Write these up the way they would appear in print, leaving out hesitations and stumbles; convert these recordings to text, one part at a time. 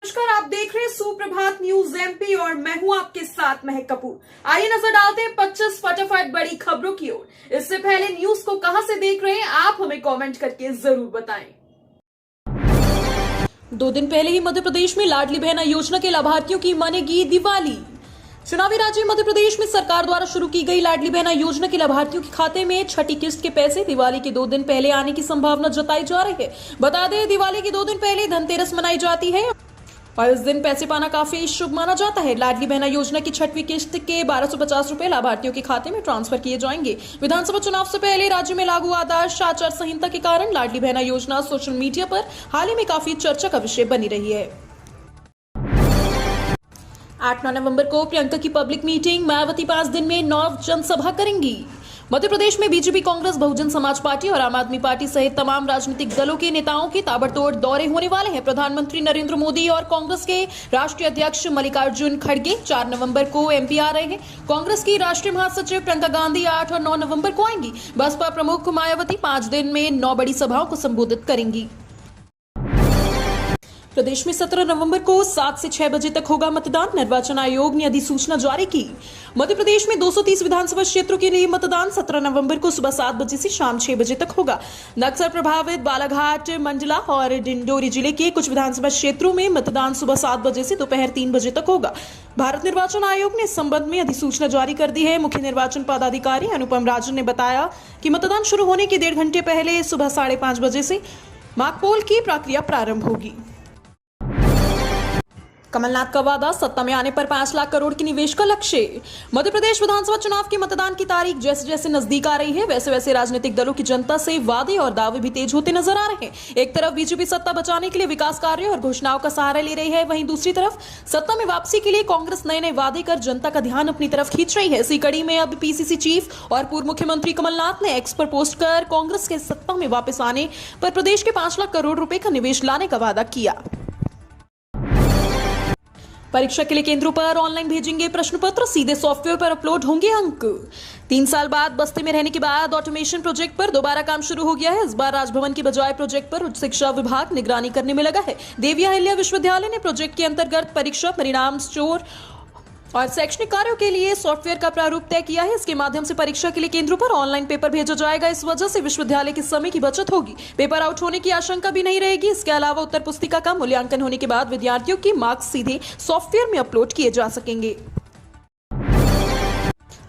नमस्कार, आप देख रहे हैं सुप्रभात न्यूज एमपी और मैं हूं आपके साथ महक कपूर। आइए नजर डालते हैं 25 फटाफट बड़ी खबरों की ओर। इससे पहले न्यूज को कहां से देख रहे हैं आप हमें कमेंट करके जरूर बताएं। 2 दिन पहले ही मध्य प्रदेश में लाडली बहना योजना के लाभार्थियों की मानेगी दिवाली। चुनावी राज्य मध्य प्रदेश में सरकार द्वारा शुरू की गई लाडली बहना योजना के लाभार्थियों के खाते में छठी किस्त के पैसे दिवाली के 2 दिन पहले आने की संभावना जताई जा रही है। बता दें, दिवाली के 2 दिन पहले धनतेरस मनाई जाती है और इस दिन पैसे पाना काफी शुभ माना जाता है। लाडली बहना योजना की छठवीं किस्त के 1250 रुपए लाभार्थियों के खाते में ट्रांसफर किए जाएंगे। विधानसभा चुनाव से पहले राज्य में लागू आदर्श आचार संहिता के कारण लाडली बहना योजना सोशल मीडिया पर हाल ही में काफी चर्चा का विषय बनी रही है। 8-9 नवंबर को प्रियंका की पब्लिक मीटिंग, मायावती 5 दिन में 9 जनसभा करेंगी। मध्य प्रदेश में बीजेपी, कांग्रेस, बहुजन समाज पार्टी और आम आदमी पार्टी सहित तमाम राजनीतिक दलों के नेताओं के ताबड़तोड़ दौरे होने वाले हैं। प्रधानमंत्री नरेंद्र मोदी और कांग्रेस के राष्ट्रीय अध्यक्ष मल्लिकार्जुन खड़गे 4 नवंबर को एमपी आ रहे हैं। कांग्रेस की राष्ट्रीय महासचिव प्रियंका गांधी 8 और 9 नवंबर को आएंगी। बसपा प्रमुख मायावती 5 दिन में 9 बड़ी सभाओं को संबोधित करेंगी। प्रदेश में 17 नवंबर को 7 से 6 बजे तक होगा मतदान। निर्वाचन आयोग ने अधिसूचना जारी की। मध्य प्रदेश में 230 विधानसभा क्षेत्रों के लिए मतदान 17 नवंबर को सुबह 7 बजे से शाम 6 बजे तक होगा। नक्सल प्रभावित बालाघाट, मंडला और डिंडोरी जिले के कुछ विधानसभा क्षेत्रों में मतदान सुबह 7 बजे से दोपहर 3 बजे तक होगा। भारत निर्वाचन आयोग ने इस संबंध में अधिसूचना जारी कर दी है। मुख्य निर्वाचन पदाधिकारी अनुपम राजन ने बताया कि मतदान शुरू होने के 1.5 घंटे पहले सुबह 5:30 बजे से मॉकपोल की प्रक्रिया प्रारंभ होगी। कमलनाथ का वादा, सत्ता में आने पर 5 लाख करोड़ की निवेश का लक्ष्य। मध्य प्रदेश विधानसभा चुनाव के मतदान की तारीख जैसे जैसे नजदीक आ रही है, वैसे वैसे राजनीतिक दलों की जनता से वादे और दावे भी तेज होते नजर आ रहे हैं। एक तरफ बीजेपी सत्ता बचाने के लिए विकास कार्य और घोषणाओं का सहारा ले रही है, वहीं दूसरी तरफ सत्ता में वापसी के लिए कांग्रेस नए नए वादे कर जनता का ध्यान अपनी तरफ खींच रही है। इसी कड़ी में अब पीसीसी चीफ और पूर्व मुख्यमंत्री कमलनाथ ने एक्स पर पोस्ट कर कांग्रेस के सत्ता में वापस आने पर प्रदेश के 5 लाख करोड़ रुपए का निवेश लाने का वादा किया। परीक्षा के लिए केंद्रों पर ऑनलाइन भेजेंगे प्रश्न पत्र, सीधे सॉफ्टवेयर पर अपलोड होंगे अंक। 3 साल बाद बस्ती में रहने के बाद ऑटोमेशन प्रोजेक्ट पर दोबारा काम शुरू हो गया है। इस बार राजभवन की बजाय प्रोजेक्ट पर उच्च शिक्षा विभाग निगरानी करने में लगा है। देवी अहिल्या विश्वविद्यालय ने प्रोजेक्ट के अंतर्गत परीक्षा परिणाम स्टोर और शैक्षणिक कार्यों के लिए सॉफ्टवेयर का प्रारूप तय किया है। इसके माध्यम से परीक्षा के लिए केंद्रों पर ऑनलाइन पेपर भेजा जाएगा। इस वजह से विश्वविद्यालय के समय की बचत होगी। पेपर आउट होने की आशंका भी नहीं रहेगी। इसके अलावा उत्तर पुस्तिका का मूल्यांकन होने के बाद विद्यार्थियों की मार्क्स सीधे सॉफ्टवेयर में अपलोड किए जा सकेंगे।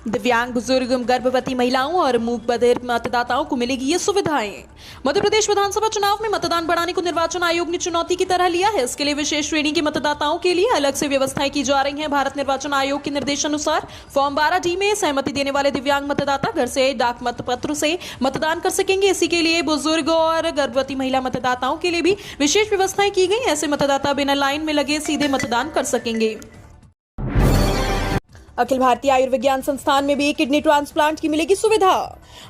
दिव्यांग, बुजुर्ग, गर्भवती महिलाओं और मूक बधिर मतदाताओं को मिलेगी ये सुविधाएं। मध्य प्रदेश विधानसभा चुनाव में मतदान बढ़ाने को निर्वाचन आयोग ने चुनौती की तरह लिया है। इसके लिए विशेष श्रेणी के मतदाताओं के लिए अलग से व्यवस्थाएं की जा रही हैं। भारत निर्वाचन आयोग के निर्देशानुसार फॉर्म 12D में सहमति देने वाले दिव्यांग मतदाता घर से डाक मत पत्र से मतदान कर सकेंगे। इसी के लिए बुजुर्ग और गर्भवती महिला मतदाताओं के लिए भी विशेष व्यवस्थाएं की गई। ऐसे मतदाता बिना लाइन में लगे सीधे मतदान कर सकेंगे। अखिल भारतीय आयुर्विज्ञान संस्थान में भी किडनी ट्रांसप्लांट की मिलेगी सुविधा।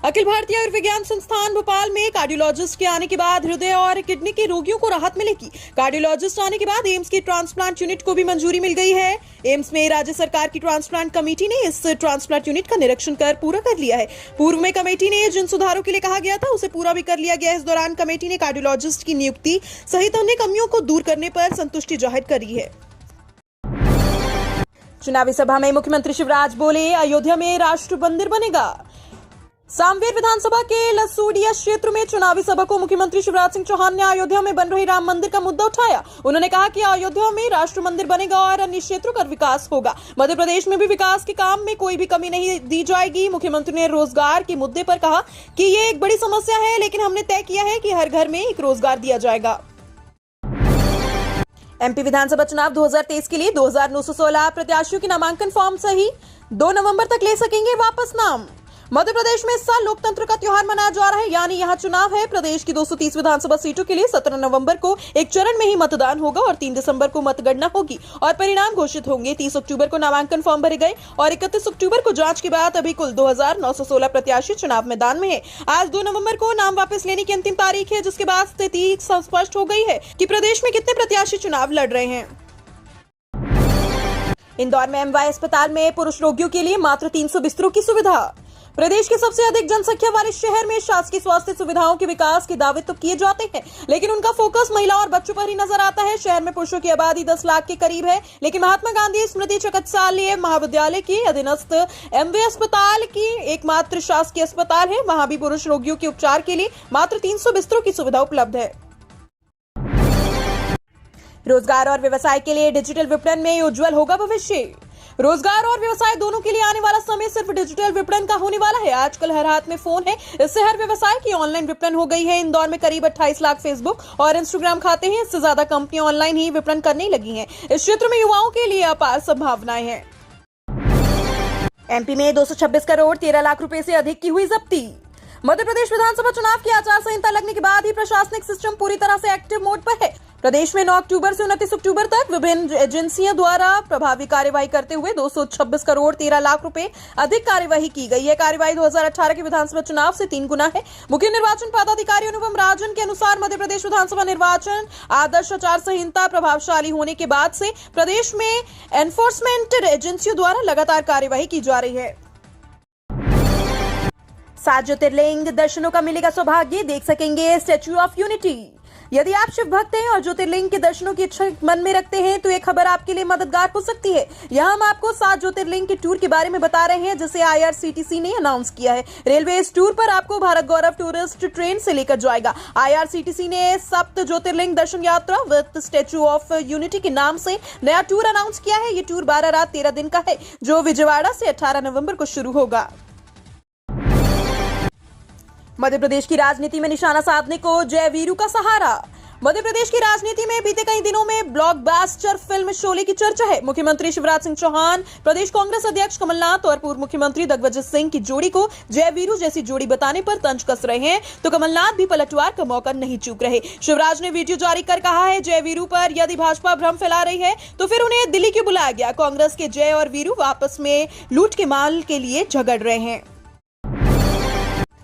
अखिल भारतीय आयुर्विज्ञान संस्थान भोपाल में कार्डियोलॉजिस्ट के आने के बाद हृदय और किडनी के रोगियों को राहत मिलेगी। कार्डियोलॉजिस्ट आने के बाद एम्स की ट्रांसप्लांट यूनिट को भी मंजूरी मिल गई है। एम्स में राज्य सरकार की ट्रांसप्लांट कमेटी ने इस ट्रांसप्लांट यूनिट का निरीक्षण कर पूरा कर लिया है। पूर्व में कमेटी ने जिन सुधारों के लिए कहा गया था उसे पूरा भी कर लिया गया। इस दौरान कमेटी ने कार्डियोलॉजिस्ट की नियुक्ति सहित अन्य कमियों को दूर करने पर संतुष्टि जाहिर करी है। चुनावी सभा में मुख्यमंत्री शिवराज बोले, अयोध्या में राष्ट्र मंदिर बनेगा। सामवेर विधानसभा के लसूडिया क्षेत्र में चुनावी सभा को मुख्यमंत्री शिवराज सिंह चौहान ने अयोध्या में बन रहे राम मंदिर का मुद्दा उठाया। उन्होंने कहा कि अयोध्या में राष्ट्र मंदिर बनेगा और अन्य क्षेत्रों का विकास होगा। मध्य प्रदेश में भी विकास के काम में कोई भी कमी नहीं दी जाएगी। मुख्यमंत्री ने रोजगार के मुद्दे पर कहा कि ये एक बड़ी समस्या है, लेकिन हमने तय किया है कि हर घर में एक रोजगार दिया जाएगा। एमपी विधानसभा चुनाव 2023 के लिए 2916 प्रत्याशियों के नामांकन फॉर्म सही 2 नवंबर तक ले सकेंगे वापस नाम। मध्य प्रदेश में इस साल लोकतंत्र का त्योहार मनाया जा रहा है, यानी यहाँ चुनाव है। प्रदेश की 230 विधानसभा सीटों के लिए 17 नवंबर को एक चरण में ही मतदान होगा और 3 दिसंबर को मतगणना होगी और परिणाम घोषित होंगे। 30 अक्टूबर को नामांकन फॉर्म भरे गए और 31 अक्टूबर को जांच के बाद अभी कुल 2916 प्रत्याशी चुनाव मैदान में है। आज 2 नवंबर को नाम वापस लेने की अंतिम तारीख है, जिसके बाद स्थिति स्पष्ट हो गई है कि प्रदेश में कितने प्रत्याशी चुनाव लड़ रहे हैं। इंदौर में एमवाय अस्पताल में पुरुष रोगियों के लिए मात्र 300 बिस्तरों की सुविधा। प्रदेश की सबसे अधिक जनसंख्या वाले शहर में शासकीय स्वास्थ्य सुविधाओं के विकास के दावे तो किए जाते हैं, लेकिन उनका फोकस महिला और बच्चों पर ही नजर आता है। शहर में पुरुषों की आबादी 10 लाख के करीब है, लेकिन महात्मा गांधी स्मृति चिकित्सालय महाविद्यालय के अधीनस्थ एमवे अस्पताल की एकमात्र शासकीय अस्पताल है। वहां भी पुरुष रोगियों के उपचार के लिए मात्र 300 बिस्तरों की सुविधा उपलब्ध है। रोजगार और व्यवसाय के लिए डिजिटल विपणन में उज्जवल होगा भविष्य। रोजगार और व्यवसाय दोनों के लिए आने वाला समय सिर्फ डिजिटल विपणन का होने वाला है। आजकल हर हाथ में फोन है, इससे हर व्यवसाय की ऑनलाइन विपणन हो गई है। इंदौर में करीब 28 लाख फेसबुक और इंस्टाग्राम खाते हैं, इससे ज्यादा कंपनियां ऑनलाइन ही विपणन करने लगी हैं। इस क्षेत्र में युवाओं के लिए अपार संभावनाएं हैं। एमपी में 226 करोड़ 13 लाख रुपए से अधिक की हुई जब्ती। मध्य प्रदेश विधानसभा चुनाव की आचार संहिता लगने के बाद ही प्रशासनिक सिस्टम पूरी तरह से एक्टिव मोड पर है। प्रदेश में 9 अक्टूबर से 29 अक्टूबर तक विभिन्न एजेंसियों द्वारा प्रभावी कार्यवाही करते हुए 226 करोड़ 13 लाख रुपए अधिक कार्यवाही की गई है। कार्यवाही 2018 के विधानसभा चुनाव से 3 गुना है। मुख्य निर्वाचन पदाधिकारी अनुपम राजन के अनुसार मध्य प्रदेश विधानसभा निर्वाचन आदर्श आचार संहिता प्रभावशाली होने के बाद से प्रदेश में एनफोर्समेंट एजेंसियों द्वारा लगातार कार्यवाही की जा रही है। 7 ज्योतिर्लिंग दर्शनों का मिलेगा सौभाग्य, देख सकेंगे स्टैच्यू ऑफ यूनिटी। यदि आप शिव भक्त हैं और ज्योतिर्लिंग के दर्शनों की इच्छा मन में रखते हैं तो ये खबर आपके लिए मददगार हो सकती है। यहाँ हम आपको 7 ज्योतिर्लिंग के टूर के बारे में बता रहे हैं, जिसे IRCTC ने अनाउंस किया है। रेलवे इस टूर पर आपको भारत गौरव टूरिस्ट ट्रेन से लेकर जाएगा। IRCTC ने 7 ज्योतिर्लिंग दर्शन यात्रा विद स्टैच्यू ऑफ यूनिटी के नाम से नया टूर अनाउंस किया है। ये टूर 12 रात 13 दिन का है, जो विजयवाड़ा से 18 नवंबर को शुरू होगा। मध्य प्रदेश की राजनीति में निशाना साधने को जयवीरू का सहारा। मध्य प्रदेश की राजनीति में बीते कई दिनों में ब्लॉकबस्टर फिल्म शोले की चर्चा है। मुख्यमंत्री शिवराज सिंह चौहान, प्रदेश कांग्रेस अध्यक्ष कमलनाथ और पूर्व मुख्यमंत्री दिग्विजय सिंह की जोड़ी को जयवीरू जैसी जोड़ी बताने पर तंज कस रहे हैं, तो कमलनाथ भी पलटवार का मौका नहीं चूक रहे। शिवराज ने वीडियो जारी कर कहा है, जयवीरू पर यदि भाजपा भ्रम फैला रही है तो फिर उन्हें दिल्ली क्यों बुलाया गया। कांग्रेस के जय और वीरू आपस में लूट के माल के लिए झगड़ रहे हैं।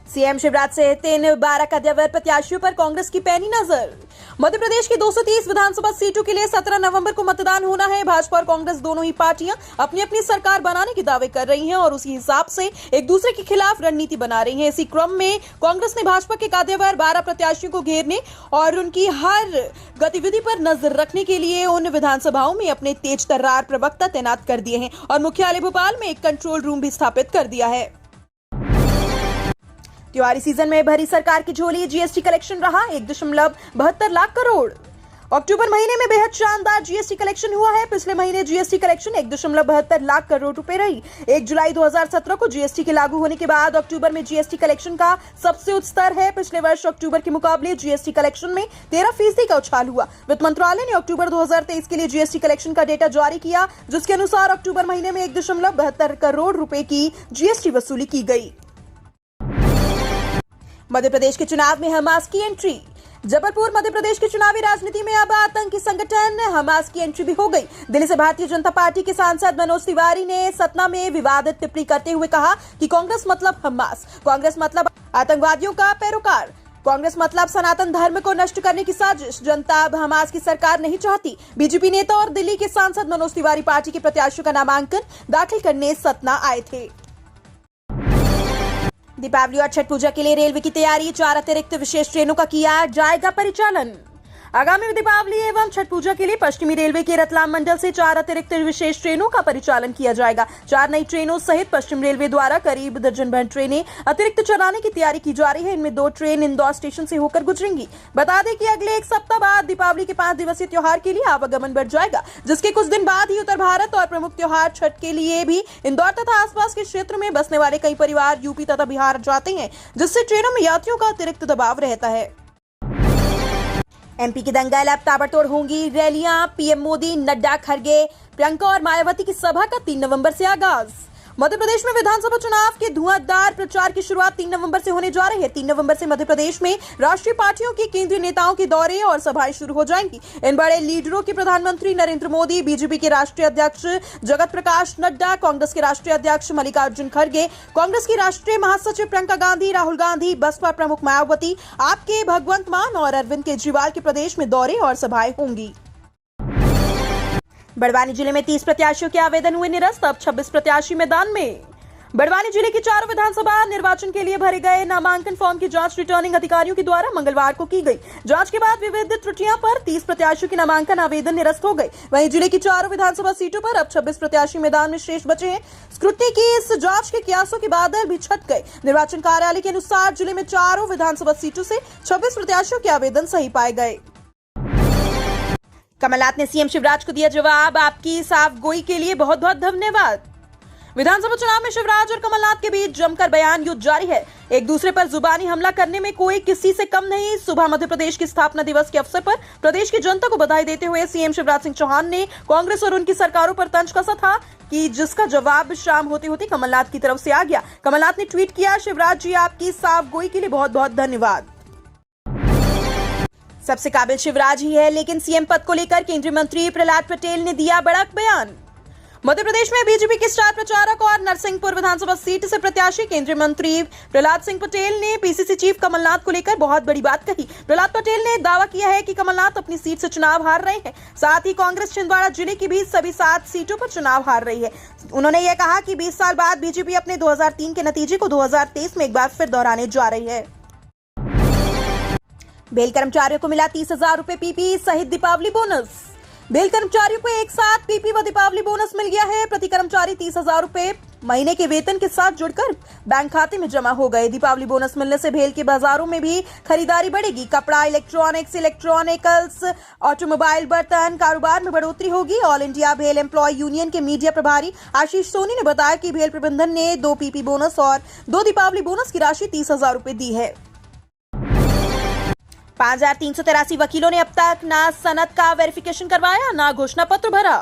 सीएम शिवराज सहित 12 कद्यावर प्रत्याशियों पर कांग्रेस की पैनी नजर। मध्य प्रदेश की 230 विधानसभा सीटों के लिए 17 नवंबर को मतदान होना है। भाजपा और कांग्रेस दोनों ही पार्टियां अपनी अपनी सरकार बनाने के दावे कर रही हैं और उसी हिसाब से एक दूसरे के खिलाफ रणनीति बना रही हैं। इसी क्रम में कांग्रेस ने भाजपा के कद्यावर 12 प्रत्याशियों को घेरने और उनकी हर गतिविधि पर नजर रखने के लिए उन विधानसभाओं में अपने तेज तर्रार प्रवक्ता तैनात कर दिए हैं और मुख्यालय भोपाल में एक कंट्रोल रूम भी स्थापित कर दिया है। त्योहारी सीजन में भरी सरकार की झोली, जीएसटी कलेक्शन रहा 1.72 लाख करोड़। अक्टूबर महीने में बेहद शानदार जीएसटी कलेक्शन हुआ है। पिछले महीने जीएसटी कलेक्शन 1.72 लाख करोड़ रुपए रही। 1 जुलाई 2017 को जीएसटी के लागू होने के बाद अक्टूबर में जीएसटी कलेक्शन का सबसे उच्च स्तर है। पिछले वर्ष अक्टूबर के मुकाबले जीएसटी कलेक्शन में 13% का उछाल हुआ। वित्त मंत्रालय ने अक्टूबर 2023 के लिए जीएसटी कलेक्शन का डेटा जारी किया, जिसके अनुसार अक्टूबर महीने में 1.72 करोड़ रुपए की जीएसटी वसूली की गई। मध्य प्रदेश के चुनाव में हमास की एंट्री। जबलपुर मध्य प्रदेश की चुनावी राजनीति में अब आतंकी संगठन हमास की एंट्री भी हो गई। दिल्ली से भारतीय जनता पार्टी के सांसद मनोज तिवारी ने सतना में विवादित टिप्पणी करते हुए कहा कि कांग्रेस मतलब हमास, कांग्रेस मतलब आतंकवादियों का पैरोकार, कांग्रेस मतलब सनातन धर्म को नष्ट करने की साजिश। जनता अब हमास की सरकार नहीं चाहती। बीजेपी नेता और दिल्ली के सांसद मनोज तिवारी पार्टी के प्रत्याशियों का नामांकन दाखिल करने सतना आए थे। दीपावली और छठ पूजा के लिए रेलवे की तैयारी, 4 अतिरिक्त विशेष ट्रेनों का किया जाएगा परिचालन। आगामी दीपावली एवं छठ पूजा के लिए पश्चिमी रेलवे के रतलाम मंडल से 4 अतिरिक्त विशेष ट्रेनों का परिचालन किया जाएगा। 4 नई ट्रेनों सहित पश्चिम रेलवे द्वारा करीब दर्जन भर ट्रेनें अतिरिक्त चलाने की तैयारी की जा रही है। इनमें 2 ट्रेन इंदौर स्टेशन से होकर गुजरेंगी। बता दें कि अगले 1 सप्ताह बाद दीपावली के 5 दिवसीय त्योहार के लिए आवागमन बढ़ जाएगा, जिसके कुछ दिन बाद ही उत्तर भारत और प्रमुख त्योहार छठ के लिए भी इंदौर तथा आसपास के क्षेत्र में बसने वाले कई परिवार यूपी तथा बिहार जाते हैं, जिससे ट्रेनों में यात्रियों का अतिरिक्त दबाव रहता है। एमपी की दंगल अब ताबड़तोड़ होंगी रैलियां, पीएम मोदी, नड्डा, खड़गे, प्रियंका और मायावती की सभा का 3 नवंबर से आगाज। मध्य प्रदेश में विधानसभा चुनाव के धुआंधार प्रचार की शुरुआत 3 नवंबर से होने जा रही है। 3 नवंबर से मध्य प्रदेश में राष्ट्रीय पार्टियों की केंद्रीय नेताओं के दौरे और सभाएं शुरू हो जाएंगी। इन बड़े लीडरों के प्रधानमंत्री नरेंद्र मोदी, बीजेपी के राष्ट्रीय अध्यक्ष जगत प्रकाश नड्डा, कांग्रेस के राष्ट्रीय अध्यक्ष मल्लिकार्जुन खड़गे, कांग्रेस की राष्ट्रीय महासचिव प्रियंका गांधी, राहुल गांधी, बसपा प्रमुख मायावती, आपके भगवंत मान और अरविंद केजरीवाल के प्रदेश में दौरे और सभाएं होंगी। बड़वानी जिले में 30 प्रत्याशियों के आवेदन हुए निरस्त, अब 26 प्रत्याशी मैदान में। बड़वानी जिले की चारों विधानसभा निर्वाचन के लिए भरे गए नामांकन फॉर्म की जांच रिटर्निंग अधिकारियों के द्वारा मंगलवार को की गई। जांच के बाद विविध त्रुटियों पर 30 प्रत्याशियों के नामांकन आवेदन निरस्त हो गए। वहीं जिले की चारों विधानसभा सीटों पर अब 26 प्रत्याशी मैदान में शेष बचे हैं। स्क्रूटनी की इस जांच के कयासों के बादल भी छट गए। निर्वाचन कार्यालय के अनुसार जिले में चारों विधानसभा सीटों से 26 प्रत्याशियों के आवेदन सही पाए गए। कमलनाथ ने सीएम शिवराज को दिया जवाब, आपकी साफ गोई के लिए बहुत बहुत धन्यवाद। विधानसभा चुनाव में शिवराज और कमलनाथ के बीच जमकर बयान युद्ध जारी है। एक दूसरे पर जुबानी हमला करने में कोई किसी से कम नहीं। सुबह मध्य प्रदेश की स्थापना दिवस के अवसर पर प्रदेश की जनता को बधाई देते हुए सीएम शिवराज सिंह चौहान ने कांग्रेस और उनकी सरकारों पर तंज कसा था कि जिसका जवाब शाम होते होते कमलनाथ की तरफ से आ गया। कमलनाथ ने ट्वीट किया, शिवराज जी आपकी साफ गोई के लिए बहुत बहुत धन्यवाद। सबसे काबिल शिवराज ही है, लेकिन सीएम पद को लेकर केंद्रीय मंत्री प्रहलाद पटेल ने दिया बड़ा बयान। मध्य प्रदेश में बीजेपी के स्टार प्रचारक और नरसिंहपुर विधानसभा सीट से प्रत्याशी केंद्रीय मंत्री प्रहलाद सिंह पटेल ने पीसीसी चीफ कमलनाथ को लेकर बहुत बड़ी बात कही। प्रहलाद पटेल ने दावा किया है कि कमलनाथ अपनी सीट से चुनाव हार रहे हैं। साथ ही कांग्रेस छिंदवाड़ा जिले की भी सभी 7 सीटों पर चुनाव हार रही है। उन्होंने यह कहा कि 20 साल बाद बीजेपी अपने 2003 के नतीजे को 2023 में एक बार फिर दोहराने जा रही है। बेल कर्मचारियों को मिला 30,000 रुपए पीपी सहित दीपावली बोनस। बेल कर्मचारियों को एक साथ पीपी व दीपावली बोनस मिल गया है। प्रति कर्मचारी 30,000 रुपए महीने के वेतन के साथ जुड़कर बैंक खाते में जमा हो गए। दीपावली बोनस मिलने से भेल के बाजारों में भी खरीदारी बढ़ेगी। कपड़ा, इलेक्ट्रॉनिक्स, ऑटोमोबाइल, बर्तन कारोबार में बढ़ोतरी होगी। ऑल इंडिया भेल एम्प्लॉय यूनियन के मीडिया प्रभारी आशीष सोनी ने बताया कि भेल प्रबंधन ने 2 पीपी बोनस और 2 दीपावली बोनस की राशि 30,000 रुपए दी है। 5,383 वकीलों ने अब तक ना सनद का वेरिफिकेशन करवाया, ना घोषणा पत्र भरा।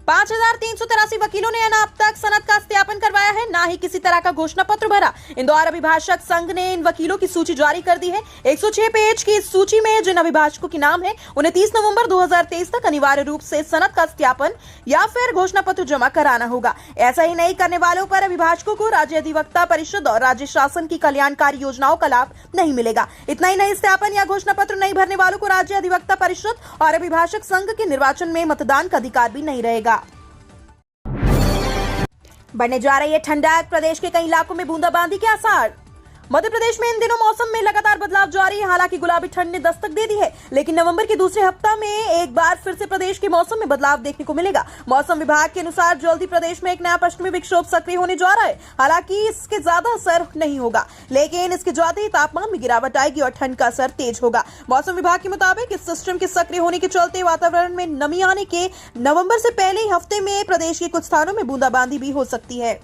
5,383 वकीलों ने अब तक सनद का सत्यापन करवाया है, ना ही किसी तरह का घोषणा पत्र भरा। इंदौर अभिभाषक संघ ने इन वकीलों की सूची जारी कर दी है। 106 पेज की इस सूची में जिन अभिभाषकों के नाम है उन्हें 30 नवंबर 2023 तक अनिवार्य रूप से सनद का सत्यापन या फिर घोषणा पत्र जमा कराना होगा। ऐसा ही नहीं करने वालों पर अभिभाषकों को राज्य अधिवक्ता परिषद और राज्य शासन की कल्याणकारी योजनाओं का लाभ नहीं मिलेगा। इतना ही नहीं, सत्यापन या घोषणा पत्र नहीं भरने वालों को राज्य अधिवक्ता परिषद और अभिभाषक संघ के निर्वाचन में मतदान का अधिकार भी नहीं रहेगा। बढ़ने जा रही है ठंडक, प्रदेश के कई इलाकों में बूंदाबांदी के आसार। मध्य प्रदेश में इन दिनों मौसम में लगातार बदलाव जारी है। हालांकि गुलाबी ठंड ने दस्तक दे दी है, लेकिन नवंबर के दूसरे हफ्ता में एक बार फिर से प्रदेश के मौसम में बदलाव देखने को मिलेगा। मौसम विभाग के अनुसार जल्दी प्रदेश में एक नया पश्चिमी विक्षोभ सक्रिय होने जा रहा है। हालांकि इसके ज्यादा असर नहीं होगा, लेकिन इसके जाते ही तापमान में गिरावट आएगी और ठंड का असर तेज होगा। मौसम विभाग के मुताबिक इस सिस्टम के सक्रिय होने के चलते वातावरण में नमी आने के नवंबर से पहले ही हफ्ते में प्रदेश के कुछ स्थानों में बूंदाबांदी भी हो सकती है।